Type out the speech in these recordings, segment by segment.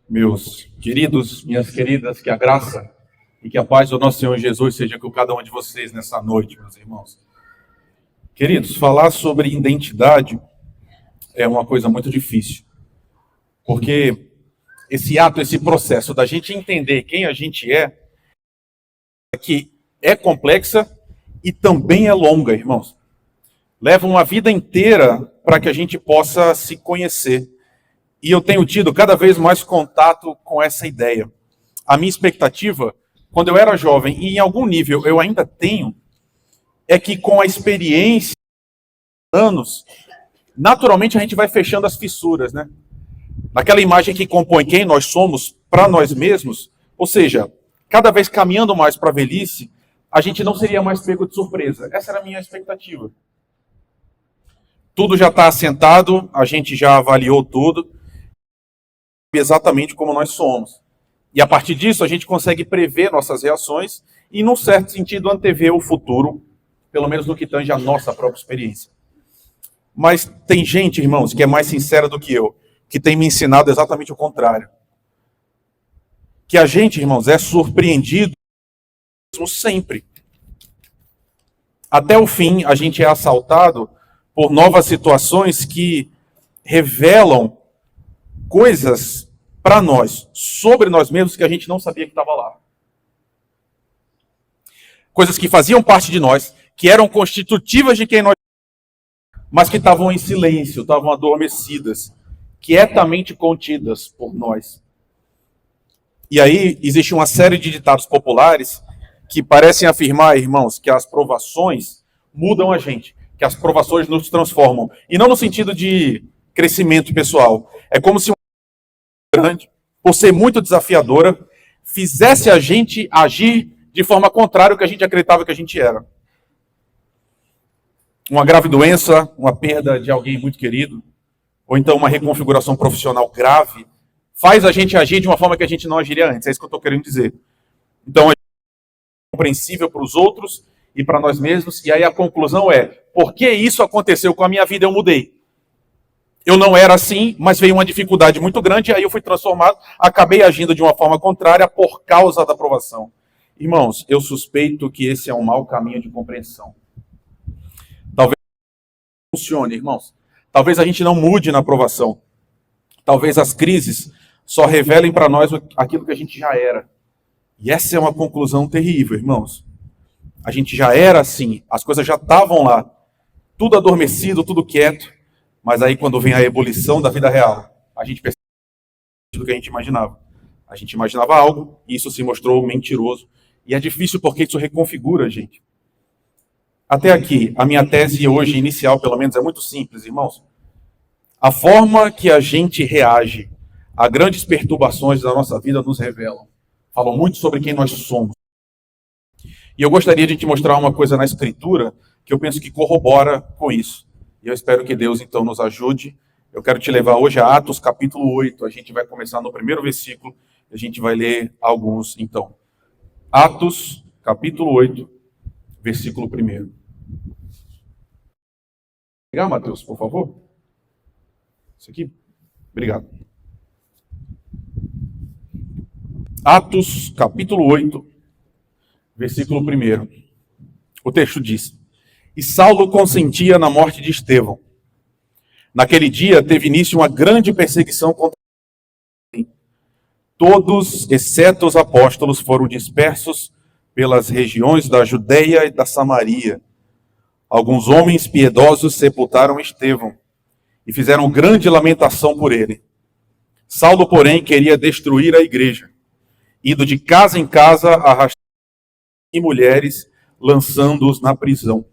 Meus queridos, minhas queridas, que a graça e que a paz do nosso Senhor Jesus seja com cada um de vocês nessa noite, meus irmãos. Queridos, falar sobre identidade é uma coisa muito difícil, porque esse ato, esse processo da gente entender quem a gente que é complexa e também é longa, irmãos. Leva uma vida inteira para que a gente possa se conhecer. E eu tenho tido cada vez mais contato com essa ideia. A minha expectativa, quando eu era jovem, e em algum nível eu ainda tenho, é que com a experiência, anos, naturalmente a gente vai fechando as fissuras, né? Naquela imagem que compõe quem nós somos para nós mesmos, ou seja, cada vez caminhando mais para a velhice, a gente não seria mais pego de surpresa. Essa era a minha expectativa. Tudo já está assentado, a gente já avaliou tudo, exatamente como nós somos. E a partir disso a gente consegue prever nossas reações e, num certo sentido, antever o futuro, pelo menos no que tange a nossa própria experiência. Mas tem gente, irmãos, que é mais sincera do que eu, que tem me ensinado exatamente o contrário. Que a gente, irmãos, é surpreendido sempre. Até o fim, a gente é assaltado por novas situações que revelam coisas para nós, sobre nós mesmos, que a gente não sabia que estava lá. Coisas que faziam parte de nós, que eram constitutivas de quem nós somos, mas que estavam em silêncio, estavam adormecidas, quietamente contidas por nós. E aí existe uma série de ditados populares que parecem afirmar, irmãos, que as provações mudam a gente, que as provações nos transformam. E não no sentido de crescimento pessoal. É como se grande, por ser muito desafiadora, fizesse a gente agir de forma contrária ao que a gente acreditava que a gente era. Uma grave doença, uma perda de alguém muito querido, ou então uma reconfiguração profissional grave, faz a gente agir de uma forma que a gente não agiria antes. É isso que eu estou querendo dizer. Então, a gente é compreensível para os outros e para nós mesmos, e aí a conclusão é, por que isso aconteceu com a minha vida? Eu mudei. Eu não era assim, mas veio uma dificuldade muito grande, aí eu fui transformado, acabei agindo de uma forma contrária por causa da aprovação. Irmãos, eu suspeito que esse é um mau caminho de compreensão. Talvez não funcione, irmãos. Talvez a gente não mude na aprovação. Talvez as crises só revelem para nós aquilo que a gente já era. E essa é uma conclusão terrível, irmãos. A gente já era assim, as coisas já estavam lá, tudo adormecido, tudo quieto. Mas aí quando vem a ebulição da vida real, a gente percebe do que a gente imaginava. A gente imaginava algo e isso se mostrou mentiroso. E é difícil porque isso reconfigura a gente. Até aqui, a minha tese hoje, inicial pelo menos, é muito simples, irmãos. A forma que a gente reage a grandes perturbações da nossa vida nos revelam. Falam muito sobre quem nós somos. E eu gostaria de te mostrar uma coisa na Escritura que eu penso que corrobora com isso. E eu espero que Deus, então, nos ajude. Eu quero te levar hoje a Atos, capítulo 8. A gente vai começar no primeiro versículo. E a gente vai ler alguns, então. Atos, capítulo 8, versículo 1. Pegar, Mateus, por favor? Isso aqui? Obrigado. Atos, capítulo 8, versículo 1. O texto diz: E Saulo consentia na morte de Estevão. Naquele dia teve início uma grande perseguição contra ele. Todos, exceto os apóstolos, foram dispersos pelas regiões da Judeia e da Samaria. Alguns homens piedosos sepultaram Estevão e fizeram grande lamentação por ele. Saulo, porém, queria destruir a igreja, indo de casa em casa, arrastando e mulheres, lançando-os na prisão.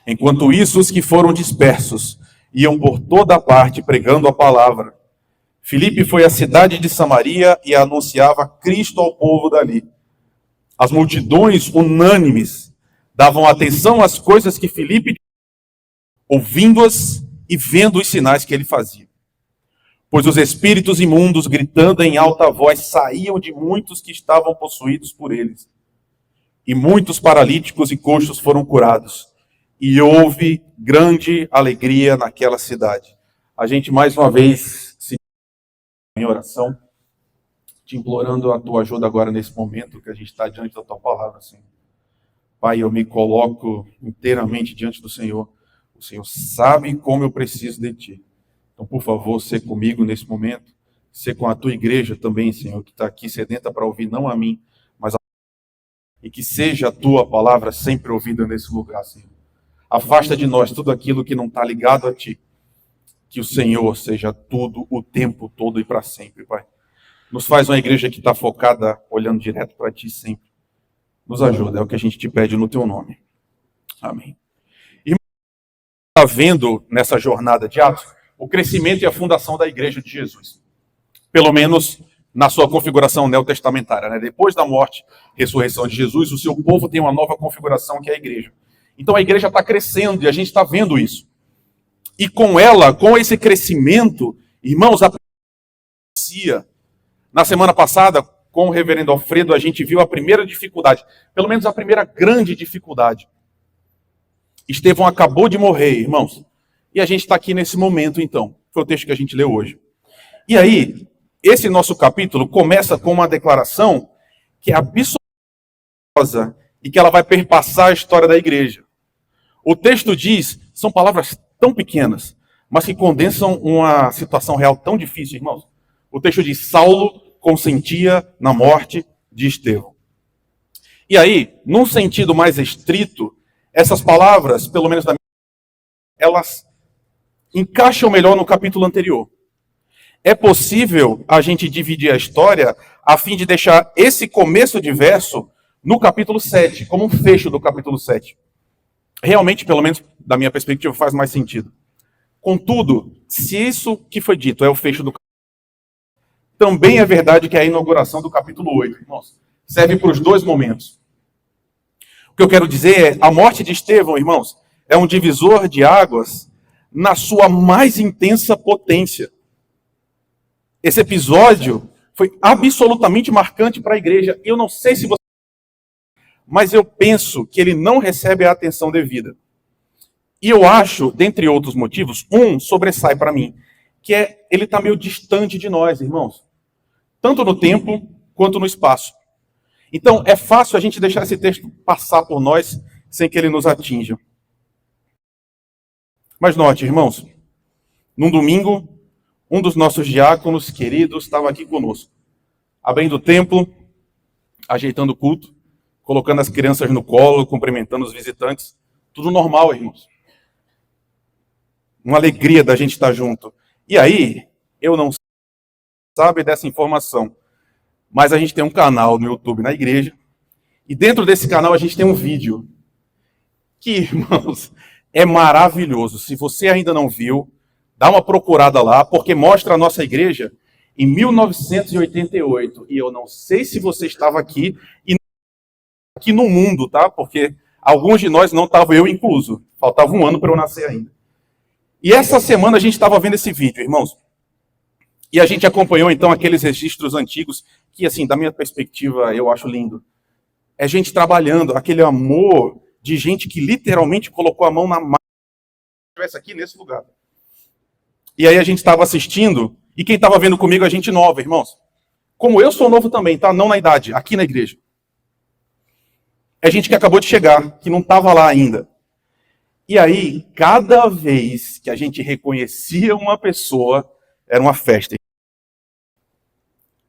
Enquanto isso, os que foram dispersos iam por toda parte pregando a palavra. Filipe foi à cidade de Samaria e anunciava Cristo ao povo dali. As multidões unânimes davam atenção às coisas que Filipe dizia, ouvindo-as e vendo os sinais que ele fazia. Pois os espíritos imundos, gritando em alta voz, saíam de muitos que estavam possuídos por eles. E muitos paralíticos e coxos foram curados. E houve grande alegria naquela cidade. A gente, mais uma vez, Em oração, te implorando a tua ajuda agora nesse momento que a gente está diante da tua palavra, Senhor. Pai, eu me coloco inteiramente diante do Senhor. O Senhor sabe como eu preciso de Ti. Então, por favor, sê comigo nesse momento. Sê com a tua igreja também, Senhor, que está aqui sedenta para ouvir, não a mim, mas a... E que seja a tua palavra sempre ouvida nesse lugar, Senhor. Afasta de nós tudo aquilo que não está ligado a Ti. Que o Senhor seja tudo, o tempo todo e para sempre, Pai. Nos faz uma igreja que está focada, olhando direto para Ti sempre. Nos ajuda, é o que a gente te pede no Teu nome. Amém. Irmão, está vendo nessa jornada de Atos o crescimento e a fundação da igreja de Jesus. Pelo menos na sua configuração neotestamentária, né? Depois da morte e ressurreição de Jesus, o seu povo tem uma nova configuração que é a igreja. Então a igreja está crescendo e a gente está vendo isso. E com ela, com esse crescimento, irmãos, a profecia. Na semana passada, com o reverendo Alfredo, a gente viu a primeira dificuldade, pelo menos a primeira grande dificuldade. Estevão acabou de morrer, irmãos. E a gente está aqui nesse momento, então. Foi o texto que a gente leu hoje. E aí, esse nosso capítulo começa com uma declaração que é absoluta e que ela vai perpassar a história da igreja. O texto diz, são palavras tão pequenas, mas que condensam uma situação real tão difícil, irmãos. O texto diz, Saulo consentia na morte de Estevão. E aí, num sentido mais estrito, essas palavras, pelo menos da minha, elas encaixam melhor no capítulo anterior. É possível a gente dividir a história a fim de deixar esse começo de verso no capítulo 7, como um fecho do capítulo 7. Realmente, pelo menos da minha perspectiva, faz mais sentido. Contudo, se isso que foi dito é o fecho do capítulo, também é verdade que é a inauguração do capítulo 8, irmãos. Serve para os dois momentos. O que eu quero dizer é, a morte de Estevão, irmãos, é um divisor de águas na sua mais intensa potência. Esse episódio foi absolutamente marcante para a igreja. Eu não sei se você... Mas eu penso que ele não recebe a atenção devida. E eu acho, dentre outros motivos, um sobressai para mim, que é ele está meio distante de nós, irmãos. Tanto no tempo quanto no espaço. Então, é fácil a gente deixar esse texto passar por nós sem que ele nos atinja. Mas note, irmãos, num domingo, um dos nossos diáconos queridos estava aqui conosco, abrindo o templo, ajeitando o culto, colocando as crianças no colo, cumprimentando os visitantes. Tudo normal, irmãos. Uma alegria da gente estar junto. E aí, eu não sabe dessa informação, mas a gente tem um canal no YouTube na igreja, e dentro desse canal a gente tem um vídeo que, irmãos, é maravilhoso. Se você ainda não viu, dá uma procurada lá, porque mostra a nossa igreja em 1988. E eu não sei se você estava aqui, e aqui no mundo, tá? Porque alguns de nós não estavam, eu incluso. Faltava um ano para eu nascer ainda. E essa semana a gente estava vendo esse vídeo, irmãos. E a gente acompanhou, então, aqueles registros antigos, que, assim, da minha perspectiva, eu acho lindo. É gente trabalhando, aquele amor de gente que literalmente colocou a mão na massa, estivesse aqui nesse lugar. E aí a gente estava assistindo, e quem estava vendo comigo é gente nova, irmãos. Como eu sou novo também, tá? Não na idade, aqui na igreja. É gente que acabou de chegar, que não estava lá ainda. E aí, cada vez que a gente reconhecia uma pessoa, era uma festa.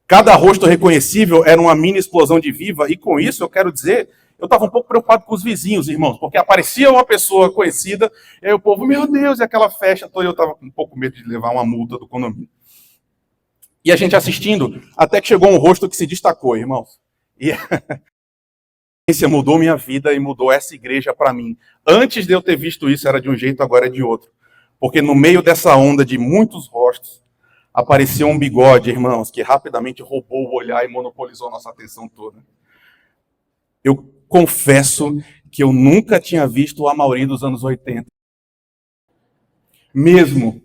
Cada rosto reconhecível era uma mini explosão de viva, e com isso eu quero dizer, eu estava um pouco preocupado com os vizinhos, irmãos, porque aparecia uma pessoa conhecida, e aí o povo, meu Deus, e aquela festa toda, eu estava com um pouco medo de levar uma multa do condomínio. E a gente assistindo, até que chegou um rosto que se destacou, irmãos. E a experiência mudou minha vida e mudou essa igreja para mim. Antes de eu ter visto isso, era de um jeito, agora é de outro. Porque no meio dessa onda de muitos rostos, apareceu um bigode, irmãos, que rapidamente roubou o olhar e monopolizou a nossa atenção toda. Eu confesso que eu nunca tinha visto o Amaury dos anos 80. Mesmo.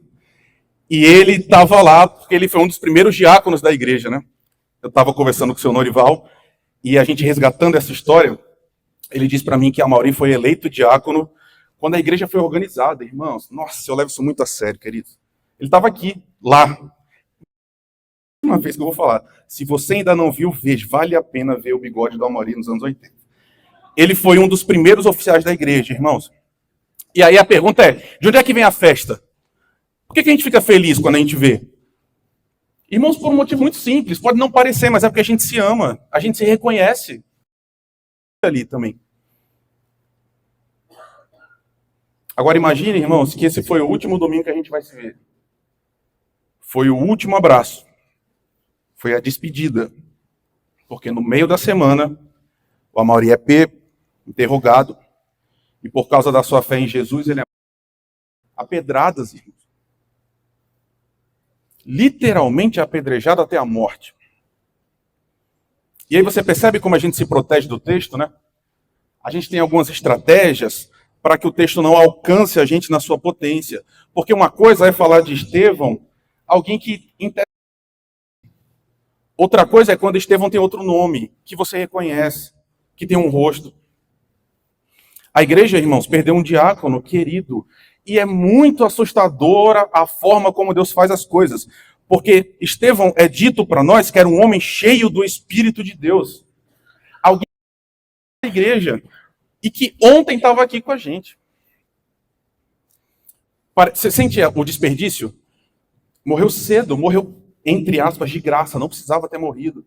E ele estava lá, porque ele foi um dos primeiros diáconos da igreja, né? Eu estava conversando com o seu Norival, e a gente resgatando essa história, ele disse para mim que Amaury foi eleito diácono quando a igreja foi organizada, irmãos. Nossa, eu levo isso muito a sério, queridos. Ele estava aqui, lá. Uma vez que eu vou falar. Se você ainda não viu, veja. Vale a pena ver o bigode do Amorim nos anos 80. Ele foi um dos primeiros oficiais da igreja, irmãos. E aí a pergunta é, de onde é que vem a festa? Por que a gente fica feliz quando a gente vê? Irmãos, por um motivo muito simples. Pode não parecer, mas é porque a gente se ama. A gente se reconhece ali também. Agora imagine, irmãos, que esse foi o último domingo que a gente vai se ver. Foi o último abraço. Foi a despedida. Porque no meio da semana, o Amaury é interrogado. E por causa da sua fé em Jesus, ele é apedradas, irmãos. Literalmente apedrejado até a morte. E aí você percebe como a gente se protege do texto, né? A gente tem algumas estratégias para que o texto não alcance a gente na sua potência. Porque uma coisa é falar de Estevão, alguém que... Outra coisa é quando Estevão tem outro nome, que você reconhece, que tem um rosto. A igreja, irmãos, perdeu um diácono querido. E é muito assustadora a forma como Deus faz as coisas. Porque Estevão é dito para nós que era um homem cheio do Espírito de Deus. Alguém da igreja. E que ontem estava aqui com a gente. Você sente o desperdício? Morreu cedo, morreu, entre aspas, de graça, não precisava ter morrido.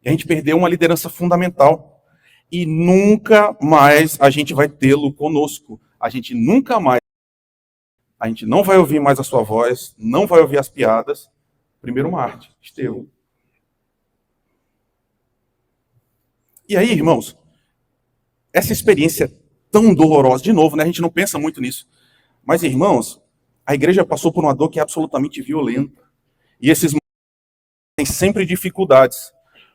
E a gente perdeu uma liderança fundamental. E nunca mais a gente vai tê-lo conosco. A gente não vai ouvir mais a sua voz, não vai ouvir as piadas. Primeiro Marte, Estevão. E aí, irmãos, essa experiência tão dolorosa, de novo, né? A gente não pensa muito nisso. Mas, irmãos, a igreja passou por uma dor que é absolutamente violenta. E esses momentos têm sempre dificuldades.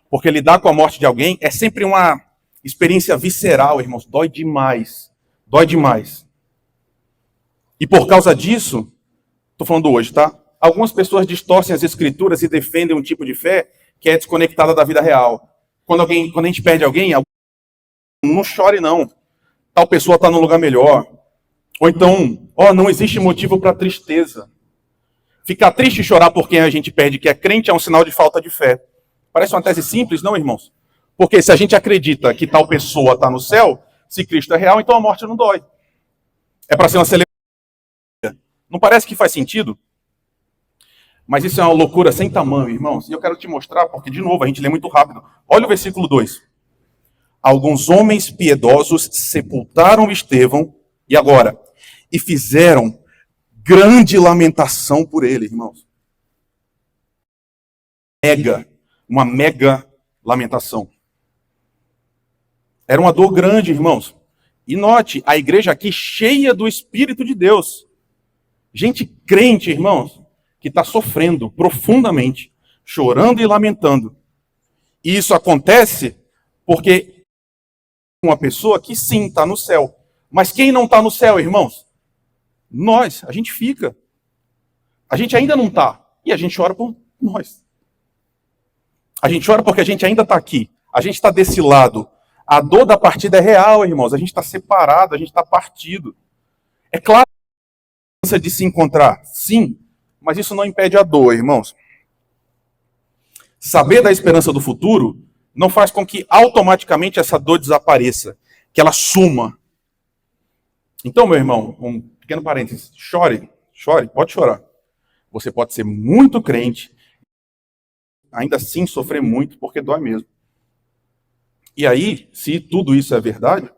Porque lidar com a morte de alguém é sempre uma experiência visceral, irmãos. Dói demais. Dói demais. E por causa disso, estou falando hoje, tá? Algumas pessoas distorcem as escrituras e defendem um tipo de fé que é desconectada da vida real. Quando a gente perde alguém, não chore não. Tal pessoa está num lugar melhor. Ou então, não existe motivo para tristeza. Ficar triste e chorar por quem a gente perde, que é crente, é um sinal de falta de fé. Parece uma tese simples, não, irmãos? Porque se a gente acredita que tal pessoa está no céu, se Cristo é real, então a morte não dói. É para ser uma celebração. Não parece que faz sentido? Mas isso é uma loucura sem tamanho, irmãos. E eu quero te mostrar, porque, de novo, a gente lê muito rápido. Olha o versículo 2. Alguns homens piedosos sepultaram Estevão, e agora? E fizeram grande lamentação por ele, irmãos. Uma mega lamentação. Era uma dor grande, irmãos. E note, a igreja aqui cheia do Espírito de Deus. Gente crente, irmãos, que está sofrendo profundamente, chorando e lamentando. E isso acontece porque uma pessoa que sim está no céu. Mas quem não está no céu, irmãos? Nós, a gente fica. A gente ainda não está. E a gente chora por nós. A gente chora porque a gente ainda está aqui. A gente está desse lado. A dor da partida é real, irmãos. A gente está separado, a gente está partido. É claro que de se encontrar, sim, mas isso não impede a dor, irmãos. Saber da esperança do futuro não faz com que automaticamente essa dor desapareça, que ela suma. Então, meu irmão, um pequeno parênteses, chore, pode chorar. Você pode ser muito crente, ainda assim sofrer muito, porque dói mesmo. E aí, se tudo isso é verdade,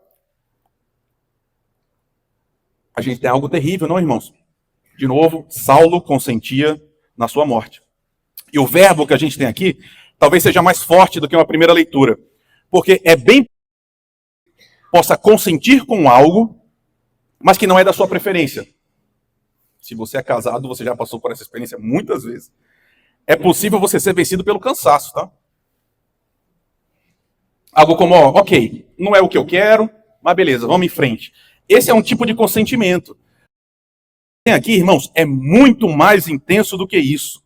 a gente tem algo terrível, não, irmãos? De novo, Saulo consentia na sua morte. E o verbo que a gente tem aqui, talvez seja mais forte do que uma primeira leitura. Porque é bem possa consentir com algo, mas que não é da sua preferência. Se você é casado, você já passou por essa experiência muitas vezes. É possível você ser vencido pelo cansaço, tá? Algo como, ok, não é o que eu quero, mas beleza, vamos em frente. Esse é um tipo de consentimento. Tem aqui, irmãos, é muito mais intenso do que isso.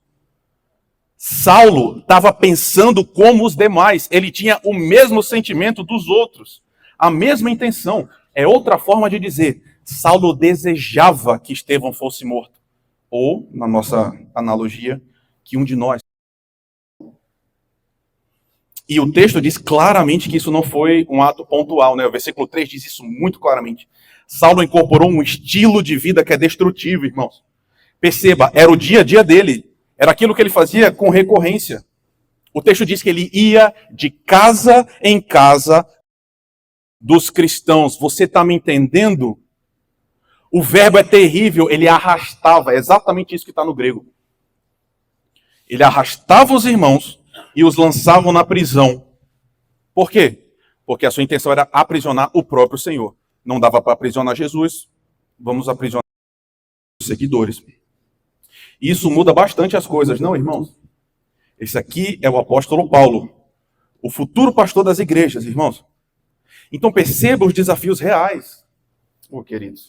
Saulo estava pensando como os demais. Ele tinha o mesmo sentimento dos outros. A mesma intenção. É outra forma de dizer. Saulo desejava que Estevão fosse morto. Ou, na nossa analogia, que um de nós. E o texto diz claramente que isso não foi um ato pontual, né? O versículo 3 diz isso muito claramente. Saulo incorporou um estilo de vida que é destrutivo, irmãos. Perceba, era o dia a dia dele. Era aquilo que ele fazia com recorrência. O texto diz que ele ia de casa em casa dos cristãos. Você está me entendendo? O verbo é terrível, ele arrastava. É exatamente isso que está no grego. Ele arrastava os irmãos e os lançavam na prisão. Por quê? Porque a sua intenção era aprisionar o próprio Senhor. Não dava para aprisionar Jesus, vamos aprisionar os seguidores. Isso muda bastante as coisas, não, irmãos? Esse aqui é o apóstolo Paulo, o futuro pastor das igrejas, irmãos. Então perceba os desafios reais, queridos.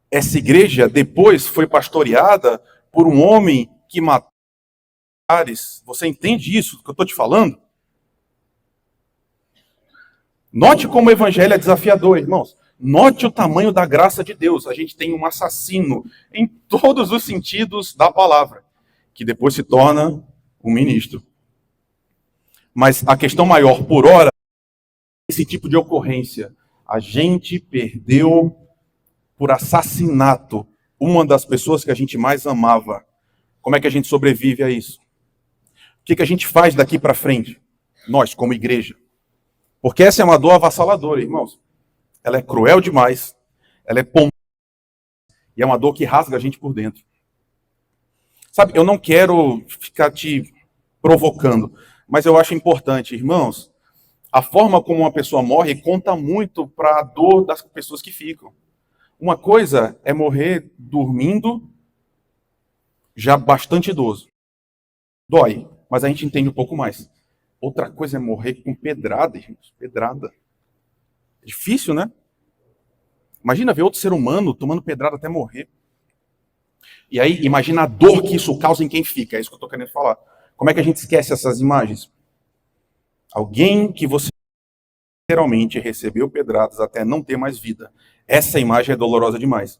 Essa igreja depois foi pastoreada por um homem que matou. Você entende isso que eu estou te falando? Note como o evangelho é desafiador, irmãos. Note o tamanho da graça de Deus. A gente tem um assassino em todos os sentidos da palavra, que depois se torna um ministro. Mas a questão maior, por hora, é esse tipo de ocorrência. A gente perdeu por assassinato uma das pessoas que a gente mais amava. Como é que a gente sobrevive a isso? O que a gente faz daqui para frente? Nós, como igreja. Porque essa é uma dor avassaladora, irmãos. Ela é cruel demais. Ela é pomposa. E é uma dor que rasga a gente por dentro. Sabe, eu não quero ficar te provocando, mas eu acho importante, irmãos, a forma como uma pessoa morre conta muito para a dor das pessoas que ficam. Uma coisa é morrer dormindo, já bastante idoso. Dói, mas a gente entende um pouco mais. Outra coisa é morrer com pedrada, irmãos. Pedrada. É difícil, né? Imagina ver outro ser humano tomando pedrada até morrer. E aí, imagina a dor que isso causa em quem fica. É isso que eu estou querendo falar. Como é que a gente esquece essas imagens? Alguém que você literalmente recebeu pedradas até não ter mais vida. Essa imagem é dolorosa demais.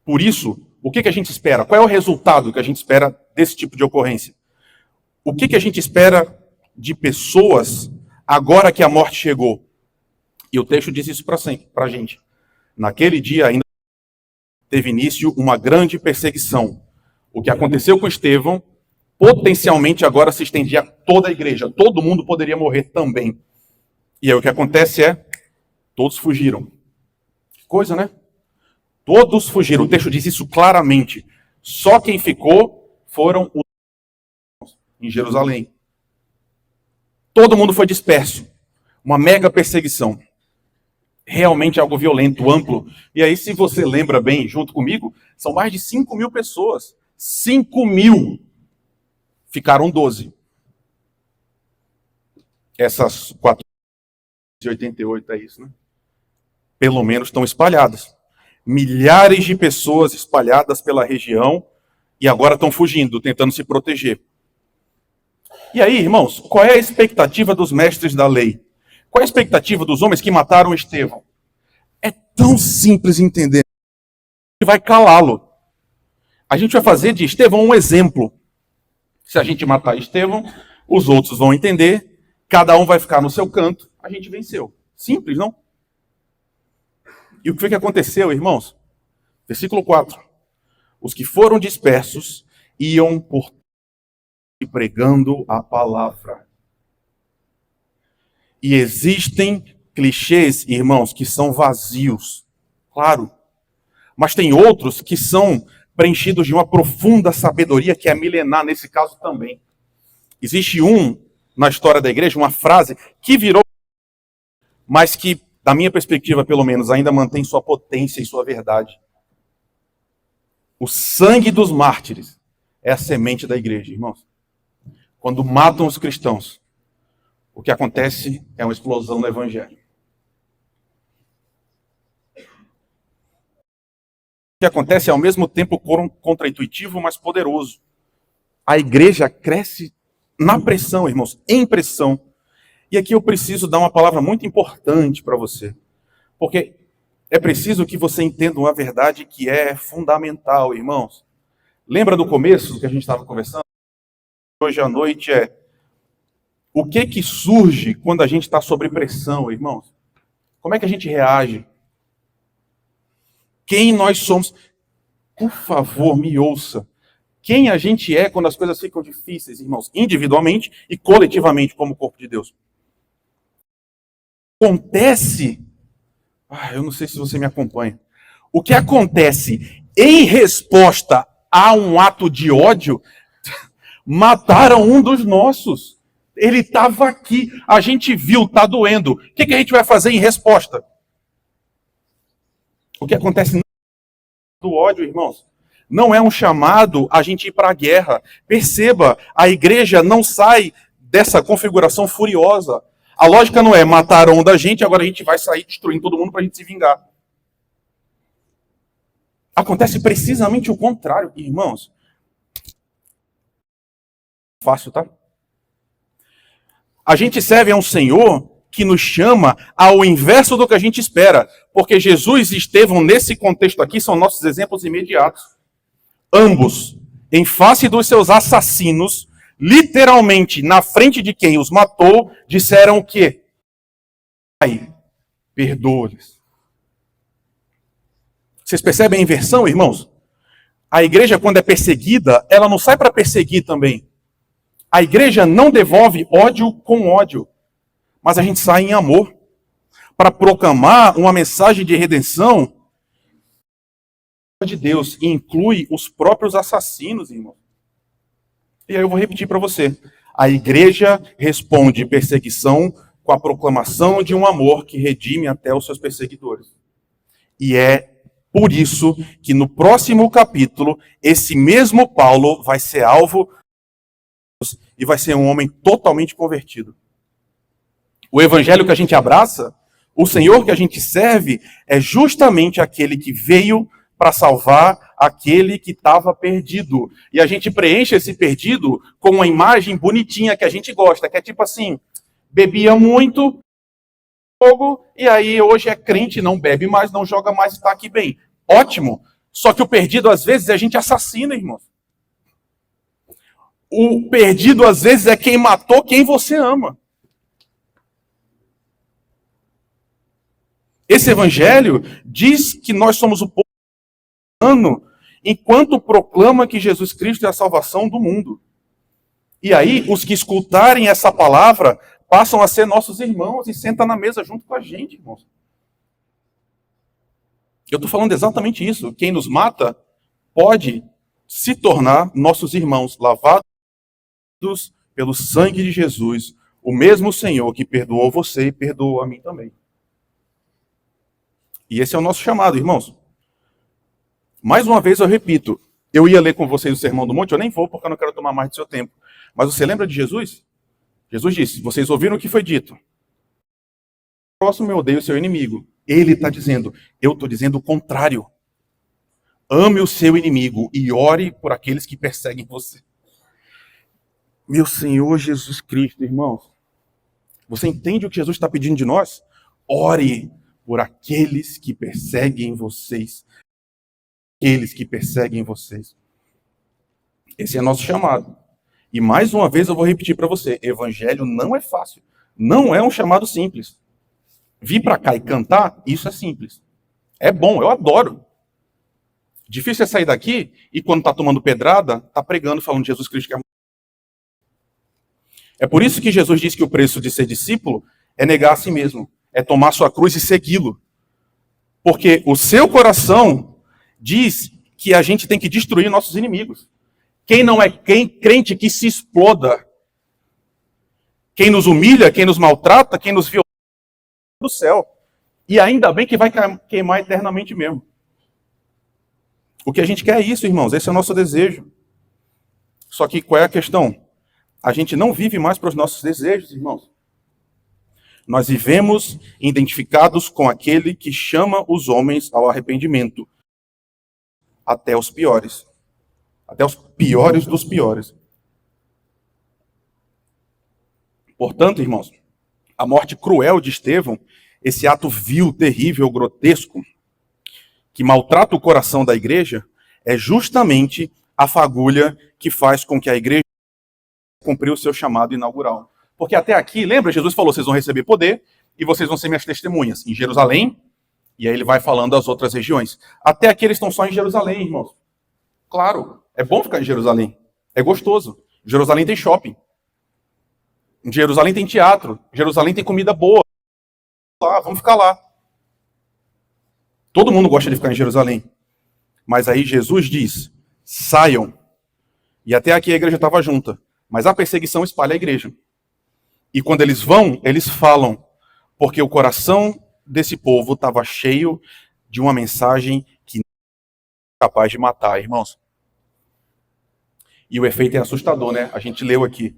Por isso, o que a gente espera? Qual é o resultado que a gente espera desse tipo de ocorrência? O que a gente espera de pessoas agora que a morte chegou? E o texto diz isso para a gente. Naquele dia ainda teve início uma grande perseguição. O que aconteceu com Estevão, potencialmente agora se estendia a toda a igreja. Todo mundo poderia morrer também. E aí o que acontece é, todos fugiram. Que coisa, né? Todos fugiram. O texto diz isso claramente. Só quem ficou foram os em Jerusalém. Todo mundo foi disperso. Uma mega perseguição. Realmente algo violento, amplo. E aí, se você lembra bem, junto comigo, são mais de 5.000 pessoas. 5.000. Ficaram 12. Essas 488 é isso, né? Pelo menos estão espalhadas. Milhares de pessoas espalhadas pela região e agora estão fugindo, tentando se proteger. E aí, irmãos, qual é a expectativa dos mestres da lei? Qual é a expectativa dos homens que mataram Estevão? É tão simples entender. A gente vai calá-lo. A gente vai fazer de Estevão um exemplo. Se a gente matar Estevão, os outros vão entender, cada um vai ficar no seu canto, a gente venceu. Simples, não? E o que foi que aconteceu, irmãos? Versículo 4. Os que foram dispersos iam por pregando a palavra. E existem clichês, irmãos, que são vazios, claro. Mas tem outros que são preenchidos de uma profunda sabedoria que é milenar, nesse caso também. Existe na história da igreja, uma frase que virou, mas que, da minha perspectiva, pelo menos, ainda mantém sua potência e sua verdade. O sangue dos mártires é a semente da igreja, irmãos. Quando matam os cristãos, o que acontece é uma explosão no evangelho. O que acontece é ao mesmo tempo contraintuitivo, mas poderoso. A igreja cresce na pressão, irmãos, em pressão. E aqui eu preciso dar uma palavra muito importante para você. Porque é preciso que você entenda uma verdade que é fundamental, irmãos. Lembra do começo que a gente estava conversando? Hoje à noite O que surge quando a gente está sob pressão, irmãos? Como é que a gente reage? Quem nós somos? Por favor, me ouça. Quem a gente é quando as coisas ficam difíceis, irmãos? Individualmente e coletivamente, como corpo de Deus. Acontece... eu não sei se você me acompanha. O que acontece em resposta a um ato de ódio, mataram um dos nossos. Ele estava aqui, a gente viu, está doendo. O que a gente vai fazer em resposta? O que acontece do ódio, irmãos, não é um chamado a gente ir para a guerra. Perceba, a igreja não sai dessa configuração furiosa. A lógica não é matar um da gente, agora a gente vai sair destruindo todo mundo para a gente se vingar. Acontece precisamente o contrário, irmãos. Fácil, tá? A gente serve a um Senhor que nos chama ao inverso do que a gente espera. Porque Jesus e Estevão, nesse contexto aqui, são nossos exemplos imediatos. Ambos, em face dos seus assassinos, literalmente na frente de quem os matou, disseram o quê? Pai, perdoa-lhes. Vocês percebem a inversão, irmãos? A igreja, quando é perseguida, ela não sai para perseguir também. A igreja não devolve ódio com ódio, mas a gente sai em amor para proclamar uma mensagem de redenção de Deus e inclui os próprios assassinos, irmão. E aí eu vou repetir para você. A igreja responde perseguição com a proclamação de um amor que redime até os seus perseguidores. E é por isso que no próximo capítulo, esse mesmo Paulo vai ser alvo e vai ser um homem totalmente convertido. O evangelho que a gente abraça, o Senhor que a gente serve, é justamente aquele que veio para salvar aquele que estava perdido. E a gente preenche esse perdido com uma imagem bonitinha que a gente gosta, que é tipo assim, bebia muito, fogo, e aí hoje é crente, não bebe mais, não joga mais, está aqui bem. Ótimo. Só que o perdido, às vezes, a gente assassina, irmãos. O perdido, às vezes, é quem matou quem você ama. Esse evangelho diz que nós somos o povo humano enquanto proclama que Jesus Cristo é a salvação do mundo. E aí, os que escutarem essa palavra passam a ser nossos irmãos e sentam na mesa junto com a gente, irmãos. Eu estou falando exatamente isso. Quem nos mata pode se tornar nossos irmãos, lavados pelo sangue de Jesus, o mesmo Senhor que perdoou você e perdoou a mim também. E esse é o nosso chamado, irmãos. Mais uma vez eu repito, eu ia ler com vocês o Sermão do Monte, eu nem vou porque eu não quero tomar mais do seu tempo. Mas você lembra de Jesus? Jesus disse, vocês ouviram o que foi dito. O próximo eu odeio o seu inimigo. Ele está dizendo, eu estou dizendo o contrário. Ame o seu inimigo e ore por aqueles que perseguem você. Meu Senhor Jesus Cristo, irmãos. Você entende o que Jesus está pedindo de nós? Ore por aqueles que perseguem vocês. Aqueles que perseguem vocês. Esse é nosso chamado. E mais uma vez eu vou repetir para você. Evangelho não é fácil. Não é um chamado simples. Vir para cá e cantar, isso é simples. É bom, eu adoro. Difícil é sair daqui e quando está tomando pedrada, está pregando, falando de Jesus Cristo. É por isso que Jesus diz que o preço de ser discípulo é negar a si mesmo. É tomar sua cruz e segui-lo. Porque o seu coração diz que a gente tem que destruir nossos inimigos. Quem não é crente que se exploda. Quem nos humilha, quem nos maltrata, quem nos violenta do céu. E ainda bem que vai queimar eternamente mesmo. O que a gente quer é isso, irmãos. Esse é o nosso desejo. Só que qual é a questão? A gente não vive mais para os nossos desejos, irmãos. Nós vivemos identificados com aquele que chama os homens ao arrependimento. Até os piores. Até os piores dos piores. Portanto, irmãos, a morte cruel de Estevão, esse ato vil, terrível, grotesco, que maltrata o coração da igreja, é justamente a fagulha que faz com que a igreja cumprir o seu chamado inaugural. Porque até aqui, lembra, Jesus falou, vocês vão receber poder e vocês vão ser minhas testemunhas em Jerusalém, e aí ele vai falando das outras regiões. Até aqui eles estão só em Jerusalém, irmãos. Claro, é bom ficar em Jerusalém. É gostoso. Jerusalém tem shopping. Em Jerusalém tem teatro. Jerusalém tem comida boa. Vamos ficar lá. Todo mundo gosta de ficar em Jerusalém. Mas aí Jesus diz, saiam. E até aqui a igreja estava junta. Mas a perseguição espalha a igreja. E quando eles vão, eles falam. Porque o coração desse povo estava cheio de uma mensagem que não é capaz de matar, irmãos. E o efeito é assustador, né? A gente leu aqui.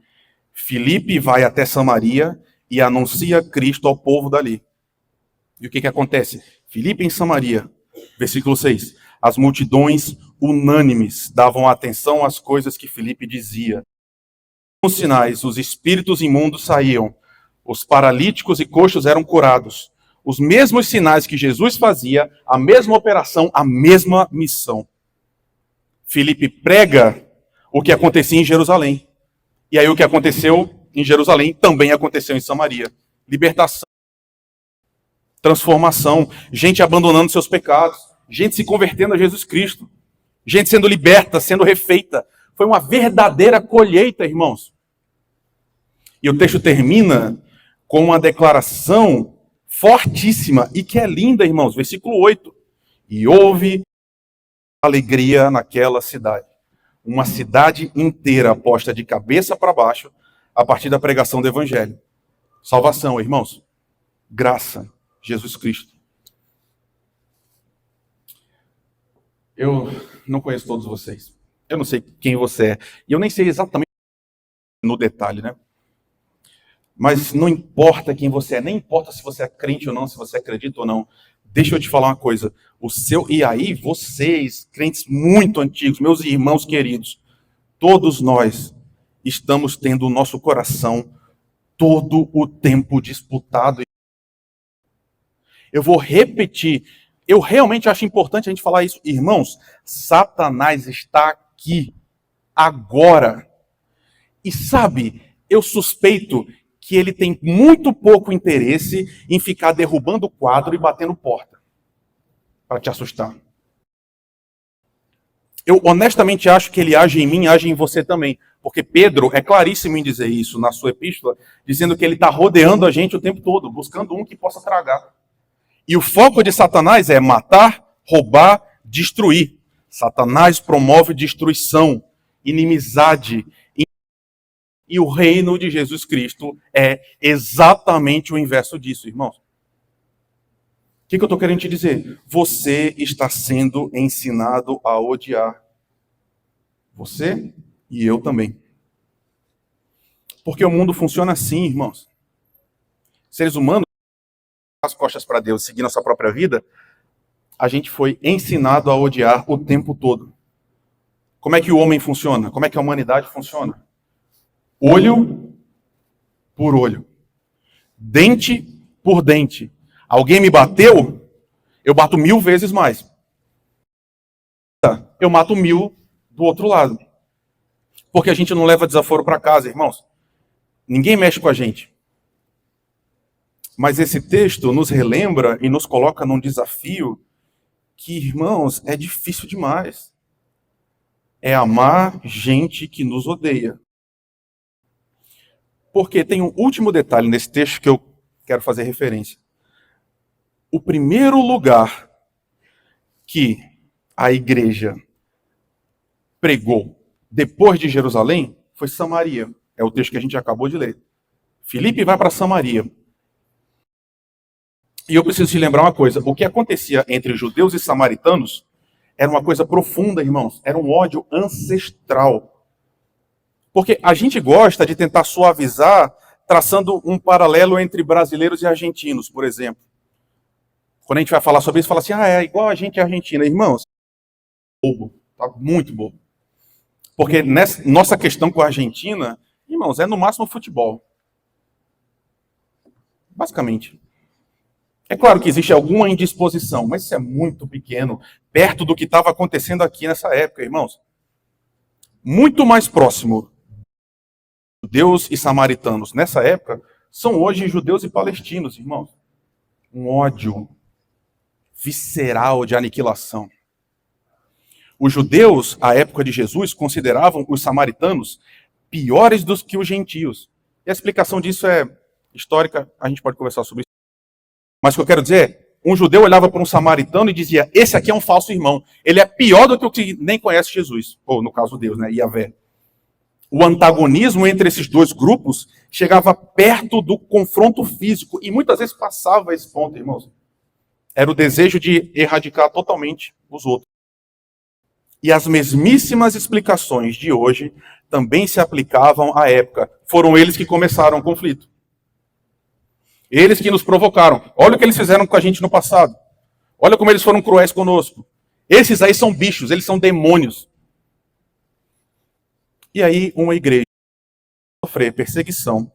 Filipe vai até Samaria e anuncia Cristo ao povo dali. E o que acontece? Filipe em Samaria, versículo 6. As multidões unânimes davam atenção às coisas que Filipe dizia. Com sinais, os espíritos imundos saíam, os paralíticos e coxos eram curados. Os mesmos sinais que Jesus fazia, a mesma operação, a mesma missão. Filipe prega o que acontecia em Jerusalém. E aí o que aconteceu em Jerusalém também aconteceu em Samaria. Libertação, transformação, gente abandonando seus pecados, gente se convertendo a Jesus Cristo, gente sendo liberta, sendo refeita. Foi uma verdadeira colheita, irmãos. E o texto termina com uma declaração fortíssima e que é linda, irmãos. Versículo 8. E houve alegria naquela cidade. Uma cidade inteira posta de cabeça para baixo a partir da pregação do evangelho. Salvação, irmãos. Graça. Jesus Cristo. Eu não conheço todos vocês. Eu não sei quem você é. E eu nem sei exatamente no detalhe, né? Mas não importa quem você é, nem importa se você é crente ou não, se você acredita ou não. Deixa eu te falar uma coisa. E aí, vocês, crentes muito antigos, meus irmãos queridos, todos nós estamos tendo o nosso coração todo o tempo disputado. Eu vou repetir. Eu realmente acho importante a gente falar isso. Irmãos, Satanás está aqui, agora. E sabe, eu suspeito que ele tem muito pouco interesse em ficar derrubando o quadro e batendo porta para te assustar. Eu honestamente acho que ele age em mim, age em você também. Porque Pedro é claríssimo em dizer isso na sua epístola, dizendo que ele está rodeando a gente o tempo todo, buscando um que possa tragar. E o foco de Satanás é matar, roubar, destruir. Satanás promove destruição, inimizade. E o reino de Jesus Cristo é exatamente o inverso disso, irmãos. O que eu estou querendo te dizer? Você está sendo ensinado a odiar. Você e eu também. Porque o mundo funciona assim, irmãos. Seres humanos, as costas para Deus, seguindo a sua própria vida, a gente foi ensinado a odiar o tempo todo. Como é que o homem funciona? Como é que a humanidade funciona? Olho por olho. Dente por dente. Alguém me bateu, eu bato 1000 vezes mais. Eu mato 1000 do outro lado. Porque a gente não leva desaforo para casa, irmãos. Ninguém mexe com a gente. Mas esse texto nos relembra e nos coloca num desafio que, irmãos, é difícil demais. É amar gente que nos odeia. Porque tem um último detalhe nesse texto que eu quero fazer referência. O primeiro lugar que a igreja pregou depois de Jerusalém foi Samaria. É o texto que a gente acabou de ler. Filipe vai para Samaria. E eu preciso te lembrar uma coisa. O que acontecia entre judeus e samaritanos era uma coisa profunda, irmãos. Era um ódio ancestral. Porque a gente gosta de tentar suavizar traçando um paralelo entre brasileiros e argentinos, por exemplo. Quando a gente vai falar sobre isso, fala assim, é igual a gente e a Argentina. Irmãos, bobo, tá muito bobo. Porque nossa questão com a Argentina, irmãos, é no máximo futebol. Basicamente. É claro que existe alguma indisposição, mas isso é muito pequeno, perto do que estava acontecendo aqui nessa época, irmãos. Muito mais próximo Judeus e samaritanos nessa época são hoje judeus e palestinos, irmãos. Um ódio visceral de aniquilação. Os judeus, à época de Jesus, consideravam os samaritanos piores do que os gentios. E a explicação disso é histórica, a gente pode conversar sobre isso. Mas o que eu quero dizer é, um judeu olhava para um samaritano e dizia, esse aqui é um falso irmão. Ele é pior do que o que nem conhece Jesus. Ou, no caso, Deus, né? Yahvé. O antagonismo entre esses dois grupos chegava perto do confronto físico. E muitas vezes passava esse ponto, irmãos. Era o desejo de erradicar totalmente os outros. E as mesmíssimas explicações de hoje também se aplicavam à época. Foram eles que começaram o conflito. Eles que nos provocaram. Olha o que eles fizeram com a gente no passado. Olha como eles foram cruéis conosco. Esses aí são bichos, eles são demônios. E aí uma igreja que sofreu perseguição,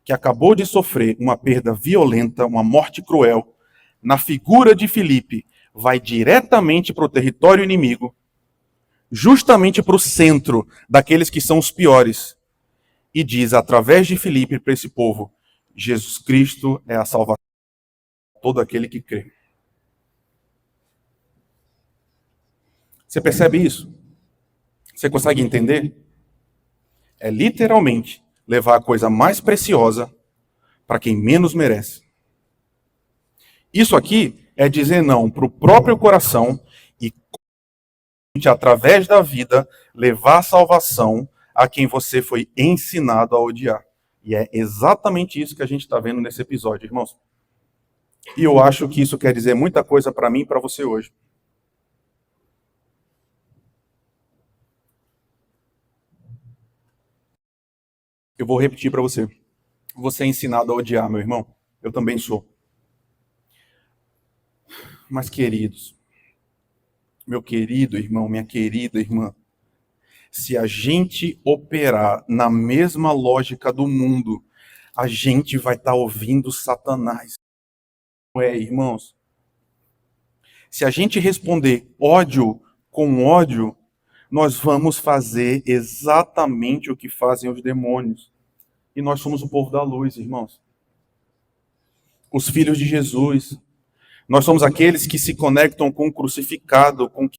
que acabou de sofrer uma perda violenta, uma morte cruel, na figura de Filipe, vai diretamente para o território inimigo, justamente para o centro daqueles que são os piores, e diz através de Filipe para esse povo, Jesus Cristo é a salvação de todo aquele que crê. Você percebe isso? Você consegue entender? É literalmente levar a coisa mais preciosa para quem menos merece. Isso aqui é dizer não para o próprio coração e, através da vida, levar a salvação a quem você foi ensinado a odiar. E é exatamente isso que a gente está vendo nesse episódio, irmãos. E eu acho que isso quer dizer muita coisa para mim e para você hoje. Eu vou repetir para você. Você é ensinado a odiar, meu irmão. Eu também sou. Mas, queridos, meu querido irmão, minha querida irmã, se a gente operar na mesma lógica do mundo, a gente vai estar ouvindo Satanás. Não é, irmãos? Se a gente responder ódio com ódio, nós vamos fazer exatamente o que fazem os demônios. E nós somos o povo da luz, irmãos. Os filhos de Jesus. Nós somos aqueles que se conectam com o crucificado, com...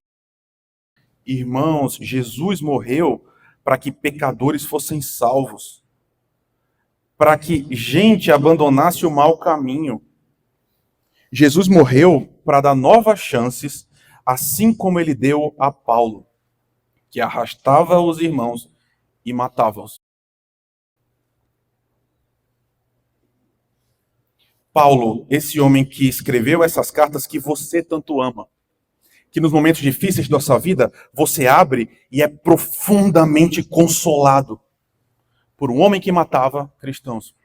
Irmãos, Jesus morreu para que pecadores fossem salvos. Para que gente abandonasse o mau caminho. Jesus morreu para dar novas chances, assim como ele deu a Paulo, que arrastava os irmãos e matava-os. Paulo, esse homem que escreveu essas cartas que você tanto ama, que nos momentos difíceis da sua vida, você abre e é profundamente consolado por um homem que matava cristãos.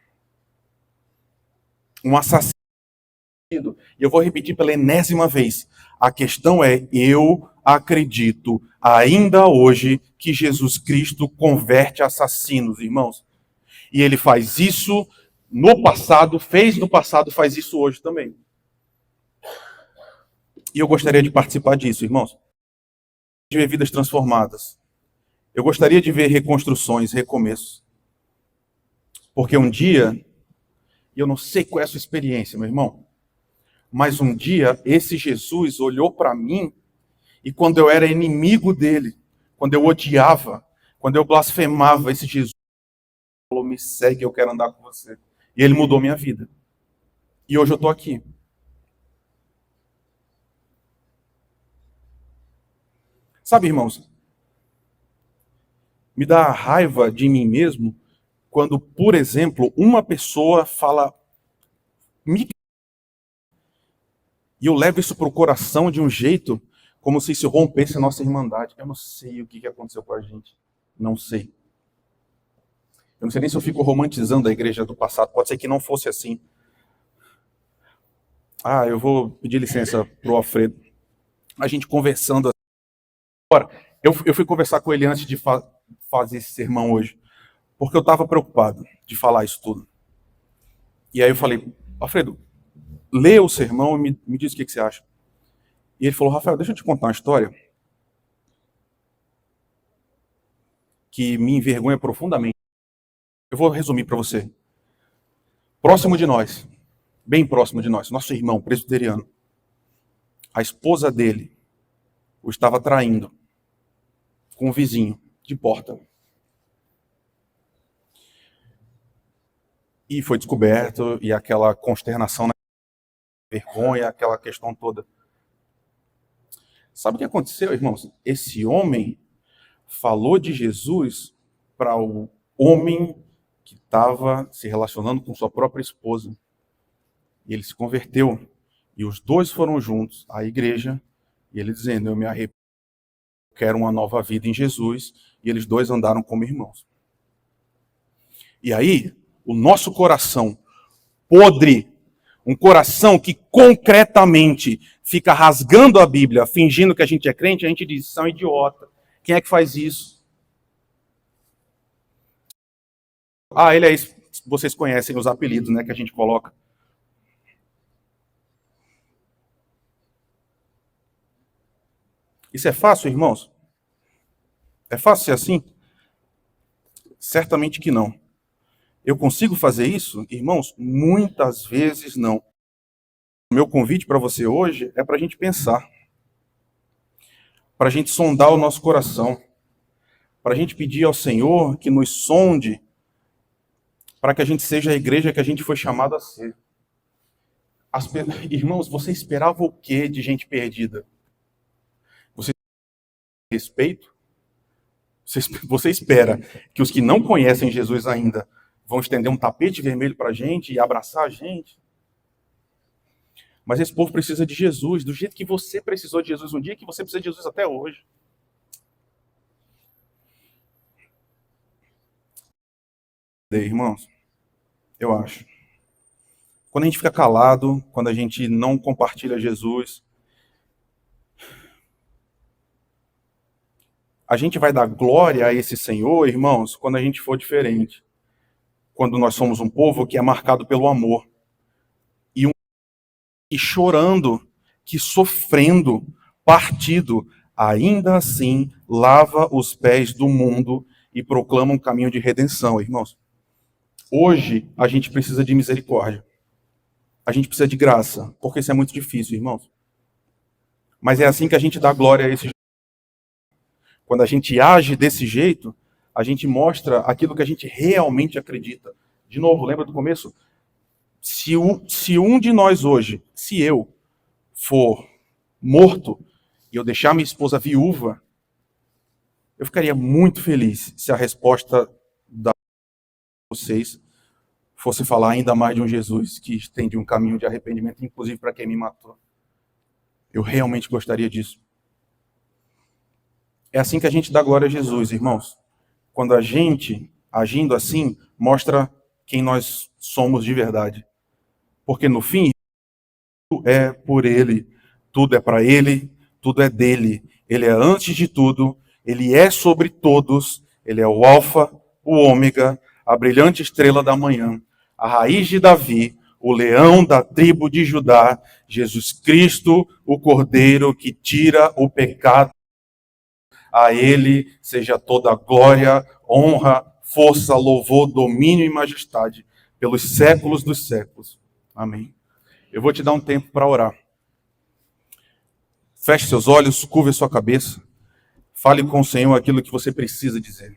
Um assassino. E eu vou repetir pela enésima vez. A questão é, eu acredito ainda hoje que Jesus Cristo converte assassinos, irmãos. E ele faz isso no passado, fez no passado, faz isso hoje também. E eu gostaria de participar disso, irmãos. De ver vidas transformadas. Eu gostaria de ver reconstruções, recomeços. Porque um dia, e eu não sei qual é a sua experiência, meu irmão, mas um dia esse Jesus olhou para mim e quando eu era inimigo dele, quando eu odiava, quando eu blasfemava, esse Jesus falou, me segue, eu quero andar com você. E ele mudou minha vida. E hoje eu estou aqui. Sabe, irmãos, me dá raiva de mim mesmo quando, por exemplo, uma pessoa fala e eu levo isso para o coração de um jeito como se isso rompesse a nossa irmandade. Eu não sei o que aconteceu com a gente. Não sei. Eu não sei nem se eu fico romantizando a igreja do passado. Pode ser que não fosse assim. Eu vou pedir licença para o Alfredo. A gente conversando. Agora, eu fui conversar com ele antes de fazer esse sermão hoje. Porque eu estava preocupado de falar isso tudo. E aí eu falei, Alfredo, lê o sermão e me diz o que você acha. E ele falou, Rafael, deixa eu te contar uma história que me envergonha profundamente. Eu vou resumir para você. Próximo de nós, bem próximo de nós, nosso irmão presbiteriano, a esposa dele o estava traindo com um vizinho de porta. E foi descoberto, e aquela consternação, vergonha, aquela questão toda. Sabe o que aconteceu, irmãos? Esse homem falou de Jesus para o homem que estava se relacionando com sua própria esposa. E ele se converteu. E os dois foram juntos à igreja. E ele dizendo, eu me arrependo, quero uma nova vida em Jesus. E eles dois andaram como irmãos. E aí, o nosso coração podre, um coração que concretamente fica rasgando a Bíblia, fingindo que a gente é crente, a gente diz, são idiota. Quem é que faz isso? Ah, ele é isso. Vocês conhecem os apelidos, né, que a gente coloca. Isso é fácil, irmãos? É fácil ser assim? Certamente que não. Eu consigo fazer isso? Irmãos, muitas vezes não. O meu convite para você hoje é para a gente pensar, para a gente sondar o nosso coração, para a gente pedir ao Senhor que nos sonde, para que a gente seja a igreja que a gente foi chamado a ser. Irmãos, você esperava o quê de gente perdida? Você respeito? Você espera que os que não conhecem Jesus ainda vão estender um tapete vermelho para a gente e abraçar a gente? Mas esse povo precisa de Jesus, do jeito que você precisou de Jesus um dia, que você precisa de Jesus até hoje. Irmãos, eu acho. Quando a gente fica calado, quando a gente não compartilha Jesus, a gente vai dar glória a esse Senhor, irmãos, quando a gente for diferente. Quando nós somos um povo que é marcado pelo amor. E chorando, que sofrendo, partido, ainda assim lava os pés do mundo e proclama um caminho de redenção, irmãos. Hoje a gente precisa de misericórdia. A gente precisa de graça, porque isso é muito difícil, irmãos. Mas é assim que a gente dá glória a esse jeito. Quando a gente age desse jeito, a gente mostra aquilo que a gente realmente acredita. De novo, lembra do começo? Se um de nós hoje, se eu for morto e eu deixar minha esposa viúva, eu ficaria muito feliz se a resposta da vocês fosse falar ainda mais de um Jesus que estende um caminho de arrependimento, inclusive para quem me matou. Eu realmente gostaria disso. É assim que a gente dá glória a Jesus, irmãos. Quando a gente, agindo assim, mostra quem nós somos de verdade. Porque no fim, tudo é por Ele, tudo é para Ele, tudo é dele. Ele é antes de tudo, Ele é sobre todos, Ele é o Alfa, o Ômega, a brilhante estrela da manhã, a raiz de Davi, o leão da tribo de Judá, Jesus Cristo, o Cordeiro que tira o pecado. A Ele seja toda glória, honra, força, louvor, domínio e majestade, pelos séculos dos séculos. Amém. Eu vou te dar um tempo para orar. Feche seus olhos, curve sua cabeça. Fale com o Senhor aquilo que você precisa dizer.